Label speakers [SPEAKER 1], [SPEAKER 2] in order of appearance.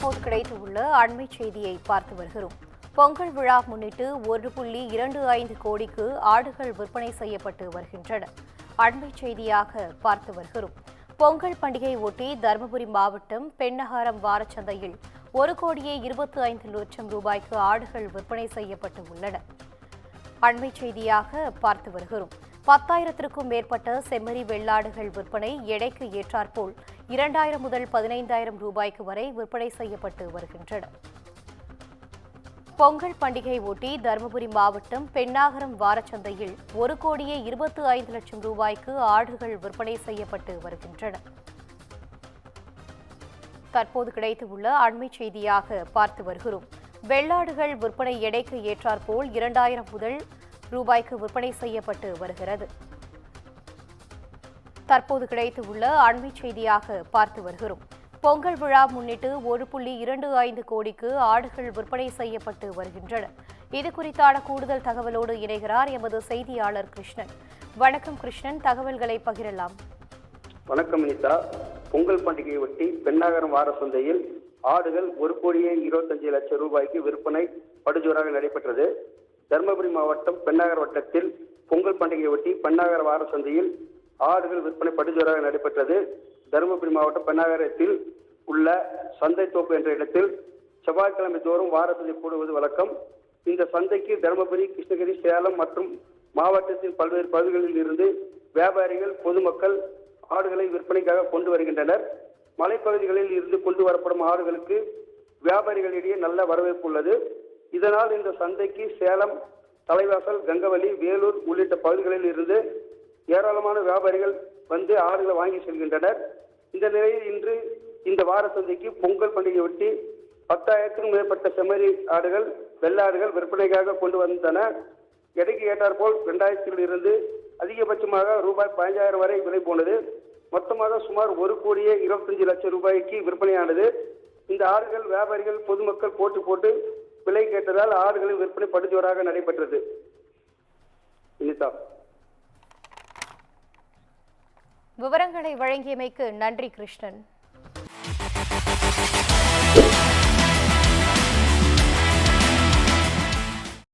[SPEAKER 1] தற்போது கிடைத்துள்ள அண்மை செய்தியை பார்த்து வருகிறோம். பொங்கல் விழா முன்னிட்டு 1.25 கோடிக்கு ஆடுகள் விற்பனை செய்யப்பட்டு வருகின்றன. அண்மை செய்தியாக பார்த்து வருகிறோம். பொங்கல் பண்டிகை ஒட்டி தருமபுரி மாவட்டம் பெண்ணகரம் வாரச்சந்தையில் 1,25 லட்சம் ரூபாய்க்கு ஆடுகள் விற்பனை செய்யப்பட்டு உள்ளன. அண்மை செய்தியாக பார்த்து வருகிறோம். 10,000க்கும் மேற்பட்ட செம்மறி வெள்ளாடுகள் விற்பனை எடைக்கு ஏற்றாற்போல் 2,000 முதல் 15,000 ரூபாய்க்கு வரை விற்பனை செய்யப்பட்டு வருகின்றன. பொங்கல் பண்டிகை ஒட்டி தருமபுரி மாவட்டம் பெண்ணாகரம் வாரச்சந்தையில் 1,25 லட்சம் ரூபாய்க்கு ஆடுகள் விற்பனை செய்யப்பட்டு வருகின்றன. தற்போது கிடைத்துள்ள அண்மை செய்தியாக பார்த்து வருகிறோம். வெள்ளாடுகள் விற்பனை எடைக்கு ஏற்றாற்போல் 2,000 முதல் ரூபாய்க்கு விற்பனை செய்யப்பட்டு வருகிறது. தற்போது கிடைத்துள்ள அண்மை செய்தியாக பார்த்து வருகிறோம். பொங்கல் விழா முன்னிட்டு 1.25 கோடிக்கு ஆடுகள் விற்பனை செய்யப்பட்டு வருகின்றன. இது குறித்தான கூடுதல் தகவலோடு இணைகிறார் எமது செய்தியாளர் கிருஷ்ணன். வணக்கம் கிருஷ்ணன், தகவல்களை பகிரலாம்.
[SPEAKER 2] வணக்கம் அனிதா. பொங்கல் பண்டிகையை ஒட்டி பெண்ணாகரம் வார சந்தையில் ஆடுகள் 1,25 லட்சம் ரூபாய்க்கு விற்பனை படுஜோராக நடைபெற்றது. தருமபுரி மாவட்டம் பெண்ணாகர் வட்டத்தில் பொங்கல் பண்டிகையை ஒட்டி பெண்ணாகர வார சந்தையில் ஆடுகள் விற்பனை படுஜோராக நடைபெற்றது. தருமபுரி மாவட்டம் பெண்ணாகரத்தில் உள்ள சந்தை தோப்பு என்ற இடத்தில் செவ்வாய்க்கிழமை தோறும் வார சந்தை கூடுவது வழக்கம். இந்த சந்தைக்கு தருமபுரி, கிருஷ்ணகிரி, சேலம் மற்றும் மாவட்டத்தின் பல்வேறு பகுதிகளில் இருந்து வியாபாரிகள், பொதுமக்கள் ஆடுகளை விற்பனைக்காக கொண்டு வருகின்றனர். மலைப்பகுதிகளில் இருந்து கொண்டு வரப்படும் ஆடுகளுக்கு வியாபாரிகளிடையே நல்ல வரவேற்பு உள்ளது. இதனால் இந்த சந்தைக்கு சேலம், தலைவாசல், கங்கவல்லி, வேலூர் உள்ளிட்ட பகுதிகளில் இருந்து ஏராளமான வியாபாரிகள் வந்து ஆடுகளை வாங்கி செல்கின்றனர். இந்த நிலையில் இன்று இந்த வார சந்தைக்கு பொங்கல் பண்டிகையை ஒட்டி 10,000க்கும் மேற்பட்ட செம்மறி ஆடுகள், வெள்ளாடுகள் விற்பனைக்காக கொண்டு வந்தன. எடைக்கு ஏற்றாற்போல் 2,000 இருந்து அதிகபட்சமாக ரூபாய் 15,000 வரை விலை போனது. மொத்தமாக சுமார் 1,25 லட்சம் ரூபாய்க்கு விற்பனையானது. இந்த ஆடுகள் வியாபாரிகள், பொதுமக்கள் போட்டி போட்டு விலை கேட்டதால் ஆடுகளின் விற்பனை படுஜோராக நடைபெற்றது.
[SPEAKER 1] விவரங்களை வழங்கியமைக்கு நன்றி கிருஷ்ணன்.